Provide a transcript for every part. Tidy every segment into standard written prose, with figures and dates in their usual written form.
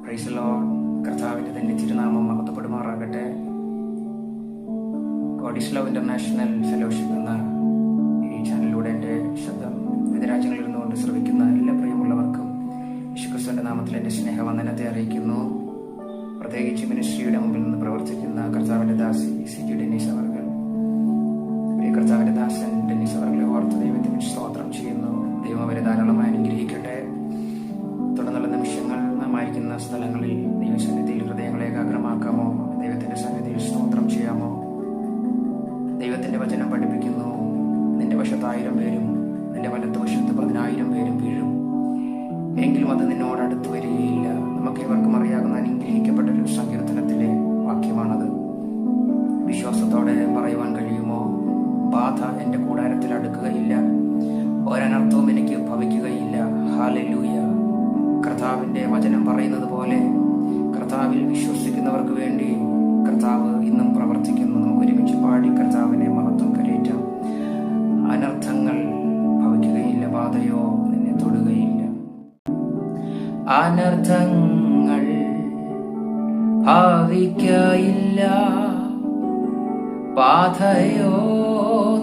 Praise the Lord. കർത്താവിൻ്റെ തന്നെ തിരുനാമം മഹത്വപ്പെടുമാറാകട്ടെ. God is love international fellowship എന്ന ഈ ചാനലിലൂടെ എൻ്റെ ശബ്ദം വിവിധ രാജ്യങ്ങളിൽ നിന്നുകൊണ്ട് ശ്രവിക്കുന്ന എല്ലാ പ്രിയമുള്ളവർക്കും യേശുക്രിസ്തുവിൻ്റെ നാമത്തിൽ എൻ്റെ സ്നേഹവന്ദനത്തെ അറിയിക്കുന്നു. പ്രത്യേകിച്ച് മിനിസ്ട്രിയുടെ മുമ്പിൽ നിന്ന് പ്രവർത്തിക്കുന്ന കർത്താവിൻ്റെ ദാസി CG ഡെന്നീസ് അവർകൾ, കർത്താവിൻ്റെ ദാസൻ ഡെന്നീസ് അവർകളെ ഓർത്ത് ദൈവത്തിന് സ്തോത്രം ചെയ്യുന്നു. ദൈവം അവരെ ധാരാളമായി അനുഗ്രഹിക്കട്ടെ. തുടർന്നുള്ള നിമിഷങ്ങൾ നാം ആയിരിക്കുന്ന സ്ഥലങ്ങളിൽ ദൈവസന്നിധിയിൽ ഹൃദയങ്ങളെ ഏകാഗ്രമാക്കാമോ? ദൈവത്തിന്റെ സന്നിധിയിൽ സ്തോത്രം ചെയ്യാമോ? ദൈവത്തിന്റെ വചനം പഠിപ്പിക്കുന്നു, നിന്റെ വശത്ത് 1000 പേരും നിന്റെ വലത്ത് വശത്ത് 10,000 പേരും വീഴും, എങ്കിലും അത് നിന്നോട് അടുത്ത് വരികയില്ല. നമുക്ക് ഇവർക്കും അറിയാവുന്ന അനുഗ്രഹിക്കപ്പെട്ടൊരു സങ്കീർത്തനത്തിലെ വാക്യമാണത്. വിശ്വാസത്തോടെ പറയുവാൻ കഴിയുമോ? ബാധ എന്റെ കൂടാരത്തിൽ അടുക്കുകയില്ല, ഒരനർത്ഥവും എനിക്ക് ഭവിക്കുകയില്ല. ഹല്ലേലൂയ. കർത്താവിന്റെ വചനം പറയുന്നത് പോലെ കർത്താവിൽ വിശ്വസിക്കുന്നവർക്ക് വേണ്ടി കർത്താവ് ഇന്നും പ്രവർത്തിക്കുന്നു. നമുക്ക് ഒരുമിച്ച് പാടി കർത്താവിനെ മഹത്വം കരേറ്റാം. അനർത്ഥങ്ങൾ ഭവിക്കുകയില്ല, ബാധയോ നിന്നെ തൊടുകയില്ല. അനർത്ഥങ്ങൾ ഭവിക്കയില്ല, ബാധയോ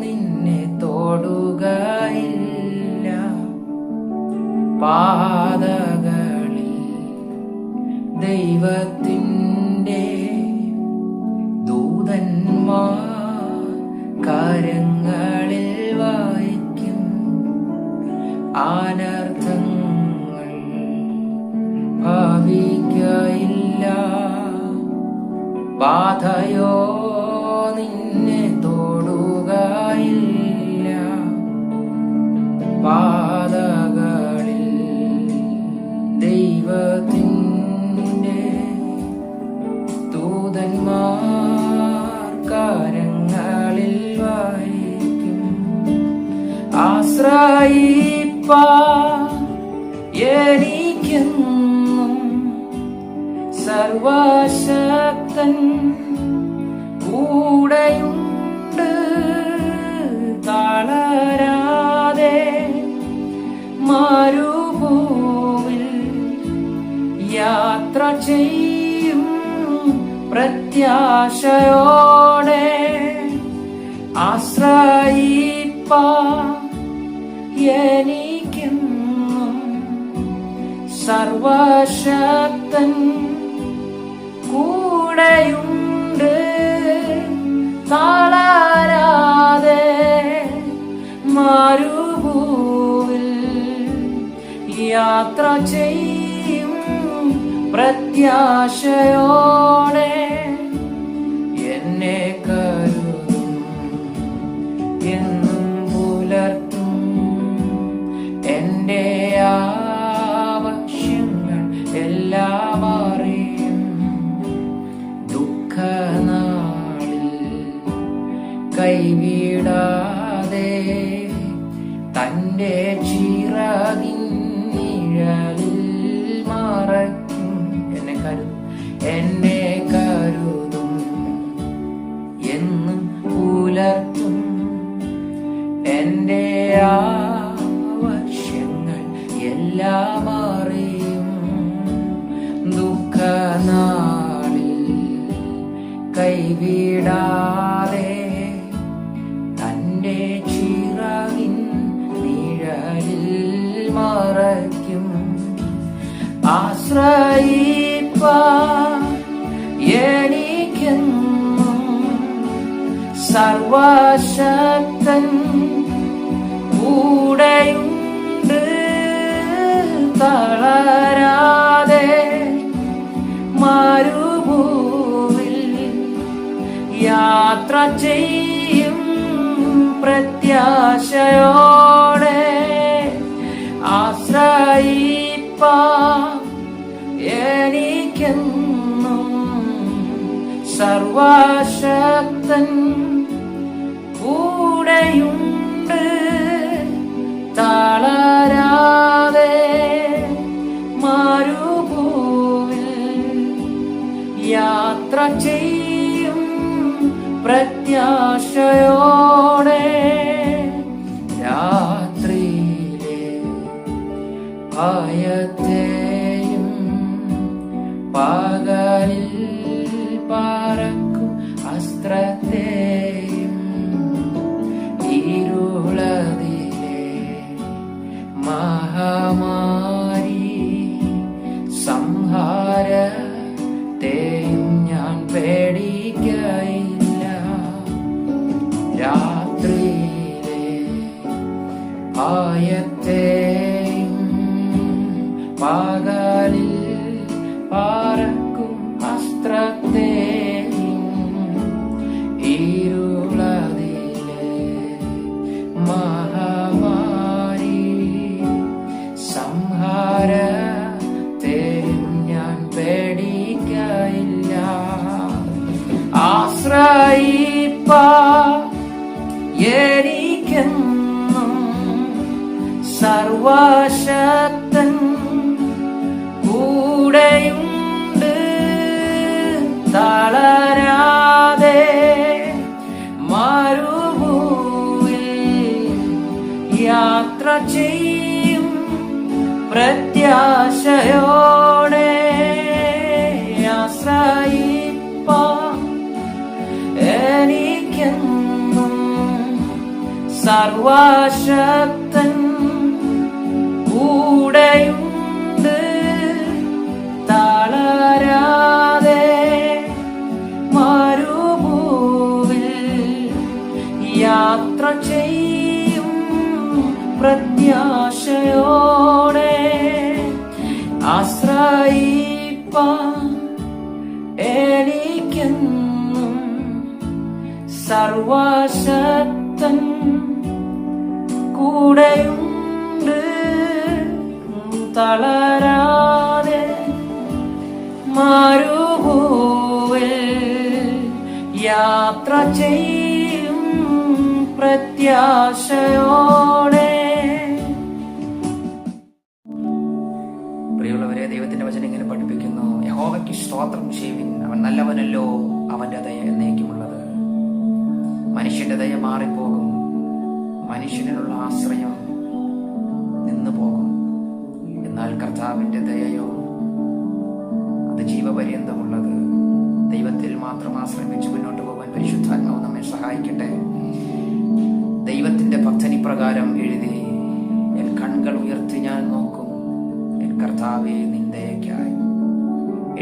നിന്നെ തൊടുകയില്ല. പാതകളിൽ ദൈവത്തിൻ്റെ ദൂതന്മാർ കരങ്ങളിൽ വായിക്കും. അനർത്ഥങ്ങൾ ഭവിക്കയില്ല, ബാധയോ നിന്നെ തൊടുകയില്ല. പാതകളിൽ ദൈവത്തിൻ്റെ ദൂതന്മാർ കരങ്ങളിൽ വായിക്കും. ആശ്രയിപ്പാൻ എനിക്കെന്നും സർവശക്തൻ കൂടെയുണ്ട്. തളരാതെ മരുഭൂവിൽ യാത്ര ചെയ്യും പ്രത്യാശയോടെ. ആശ്രയിപ്പാൻ എനിക്കെന്നും സർവശക്തൻ കൂടെയുണ്ട്. തളരാതെ മരുഭൂവിൽ യാത്ര ചെയ്യും പ്രത്യാശയോടെ. എന്നെ കരുതും, എന്നും പുലർത്തും, എൻ്റെ ആവശ്യങ്ങൾ എല്ലാം അറിയും. ദുഃഖനാളിൽ കൈവിടാതെ തൻ്റെ ചിറകിൻ നിഴലിൽ മറയ്ക്കും. എന്നെ കരുതും, എന്നും പുലർത്തും, എൻ്റെ ആവശ്യങ്ങൾ എല്ലാം അറിയും. ദുഃഖനാളിൽ കൈവിടാതെ തൻ്റെ ചിറകിൻ നിഴലിൽ മറയ്ക്കും. ആശ്രയിപ്പാൻ എനിക്കെന്നും സർവശക്തൻ കൂടെയുണ്ട്. തളരാതെ മരുഭൂവിൽ യാത്ര ചെയ്യും പ്രത്യാശയോടെ. ആശ്രയിപ്പാൻ എനിക്കെന്നും സർവശക്തൻ കൂടെയുണ്ട്. തളരാതെ മരുഭൂവിൽ യാത്ര ചെയ്യും പ്രത്യാശയോടെ. രാത്രിയിലെ ഭയത്തെയും പകലിൽ പറക്കും അസ്ത്രത്തെയും ഇരുളതിലെ മഹാമാരി സംഹാരത്തെയും ഞാൻ പേടിക്കയില്ല. രാത്രിയിലെ ഭയത്തെയും പകലിൽ പറക്കും അസ്ത്രത്തെയും ഇരുളതിലെ മഹാമാരി സംഹാരത്തെയും ഞാൻ പേടിക്കയില്ല. ആശ്രയിപ്പാൻ എനിക്കെന്നും സർവശക്തൻ കൂടെയുണ്ട്. തളരാതെ മരുഭൂമിയിൽ യാത്ര ചെയ്യും പ്രത്യാശയോടെ. ആശ്രയിപ്പാൻ എനിക്കെന്നും സർവശക്തൻ കൂടെയുണ്ട്. തളരാതെ മരുഭൂമിയിൽ യാത്ര ചെയ്യും പ്രത്യാശയോടെ. ആശ്രയിപ്പാൻ എനിക്കെന്നും സർവശക്തൻ കൂടെയുണ്ട്. തളരാതെ മരുഭൂമിയിൽ യാത്ര ചെയ്യും പ്രത്യാശയോടെ. പ്രിയമുള്ളവരെ, ദൈവത്തിന്റെ വചനം ഇങ്ങനെ പഠിപ്പിക്കുന്നു: യഹോവയ്ക്ക് സ്തോത്രം ചെയ്യുവിൻ, അവൻ നല്ലവനല്ലോ, അവന്റെ ദയ എന്നേക്കുമുള്ളത്. മനുഷ്യന്റെ ദയ മാറിപ്പോകും, മനുഷ്യനുള്ള ആശ്രയം നിന്നു പോകും. എന്നാൽ കർത്താവിന്റെ ദയയോ അത് ജീവപര്യന്തമുള്ളത്. ദൈവത്തിൽ മാത്രം ആശ്രമിച്ച് മുന്നോട്ട് പോകാൻ പരിശുദ്ധാത്മാവ് നമ്മെ സഹായിക്കട്ടെ. ദൈവത്തിന്റെ ഭക്തനി പ്രകാരം എഴുതി: എൻ കണ്ണുകൾ ഉയർത്തി ഞാൻ നോക്കും, എൻ കർത്താവേ നിൻ ദയയ്ക്കായി.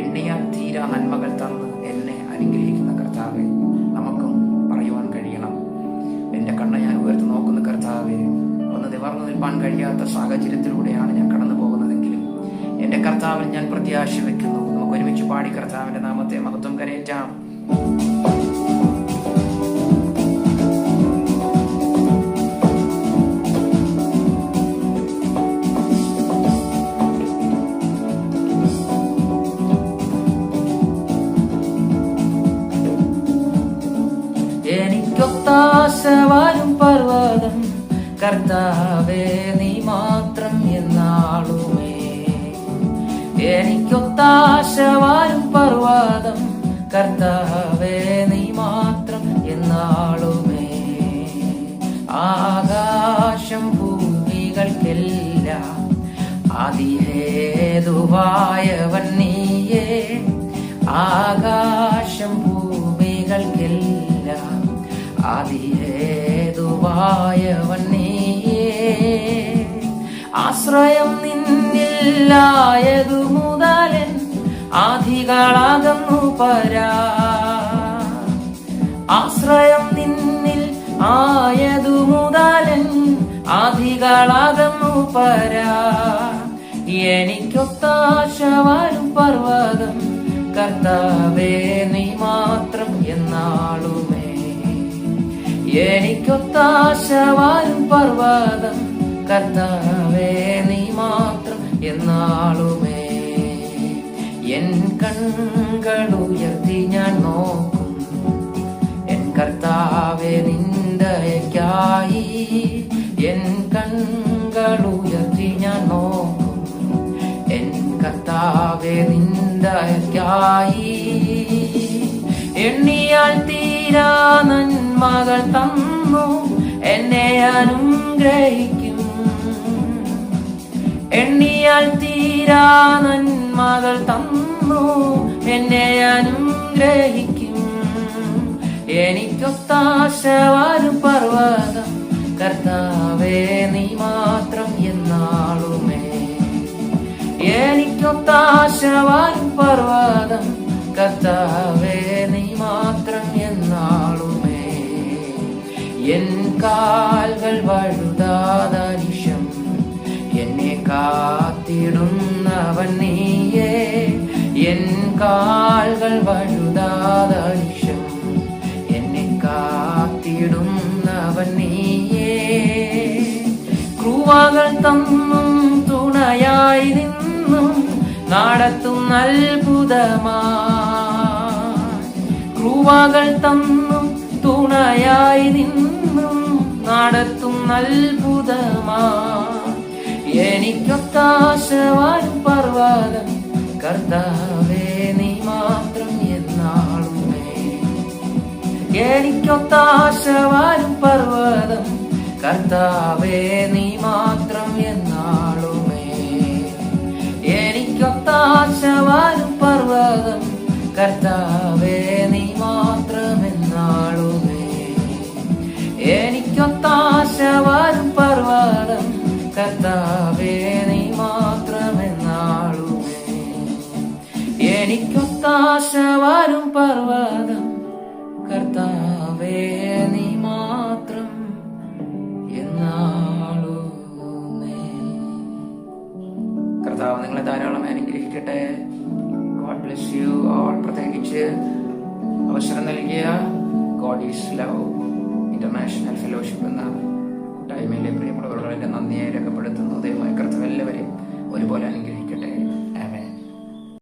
എണ്ണിയാൽ തീരാ നന്മകൾ തന്ന് എന്നെ അനുഗ്രഹിക്കുന്ന കർത്താവേ, നമുക്കും പറയുവാൻ കഴിയണം: എന്റെ കണ്ണ് ഞാൻ ഉയർത്തി നോക്കുന്ന കർത്താവേ, ഒന്ന് നിവർന്നു നിൽപ്പാൻ കഴിയാത്ത സാഹചര്യത്തിലൂടെയാണ് ഞാൻ കടന്നു പോകുന്നതെങ്കിലും എന്റെ കർത്താവിൽ ഞാൻ പ്രത്യാശ വെക്കുന്നു. നമുക്ക് ഒരുമിച്ച് പാടി കർത്താവിന്റെ നാമത്തെ മഹത്വം കരയേറ്റാം. എനിക്കൊത്താശവാരും പർവ്വതം കർത്താവേ നീ മാത്രം എന്നാളുമേ. എനിക്കൊത്താശവാരും പർവ്വതം കർത്താവേ നീ മാത്രം എന്നാളുമേ. ആകാശം ഭൂമികൾക്കെല്ലാം ആദിഹേതുവായവൻ നീയേ. ആകാശം ഭൂമികൾക്കെല്ലാം ആദിഹേതുവായവൻ നീയേ. ആശ്രയം നിന്നിലായതു മുതലൻ ആധികളാകുന്നു പരാ. ആശ്രയം നിന്നിൽ ആയതു മുതലൻ ആധികളാകുന്നു പരാ. എനിക്കൊത്താശവാരും പർവ്വതം കർത്താവേ നീ മാത്രം എന്നാളുമേ. എനിക്കൊത്താശവാരും പർവ്വതം കർത്താവേ നീ മാത്രം എന്നാളുമേ. എൻ കണ്ണുകൾ ഉയർത്തി ഞാൻ നോക്കും, എൻ കർത്താവേ നിന്ദയക്കായി. എൻ കണ്ണുകൾ ഉയർത്തി ഞാൻ നോക്കും, എൻ കർത്താവേ നിന്ദയക്കായി. എണ്ണിയാൽ തീരാ നന്മകൾ തന്നു എന്നെ അനുഗ്രഹിക്കും. എണ്ണിയാൽ തീരാ നന്മകൾ തന്നു ആഗ്രഹിക്കും. എനിക്കൊത്താശ വരും പർവ്വതം കർത്താവേ നീ മാത്രം എന്നാളുമേ. എനിക്കൊത്താശ വരും പർവ്വതം കർത്താവേ നീ മാത്രം എന്നാളുമേ. എൻ കാൽകൾ വഴുതാതനിശം എന്നെ കാത്തിടുന്നവൻ നീയേ. എൻ കാൽകൾ വഴുതാതനിശം എന്നെ കാത്തിടുന്നവൻ നീയേ. ക്രൂവകൾ തന്നും തുണയായി നിന്നും നടത്തും അത്ഭുതമായി. ക്രൂവകൾ തന്നും തുണയായി നിന്നും നടത്തും അത്ഭുതമായി. എനിക്കൊത്താശ വരും പർവ്വതം കർത്താവേ നീ മാത്രം എന്നാളുമേ. എനിക്കൊത്താശ വരും പർവ്വതം കർത്താവേ നീ മാത്രം എന്നാളുമേ. എനിക്കൊത്താശ വരും പർവ്വതം കർത്താവേ നീ മാത്രം എന്നാളുമേ. എനിക്കൊത്താശ വരും പർവ്വതം കർത്താവേ നീ മാത്രം എന്നാളുമേ. എനിക്കൊത്താശ വരും പർവ്വതം കർത്താവേ നീ മാത്രം എന്നാളുമേ. കർത്താവ് നിങ്ങളെ ധാരാളം അനുഗ്രഹിക്കട്ടെ. God bless you all. പ്രത്യേകിച്ച് അവസരം നൽകിയ God is love international fellowship എന്ന കൂട്ടായ്മയിലെ പ്രിയമുള്ളവരുടെ നന്ദിയായി രേഖപ്പെടുത്തുന്നു. ദൈവമായ കർത്താവ് എല്ലാവരെയും ഒരുപോലെ അനുഗ്രഹിക്കും.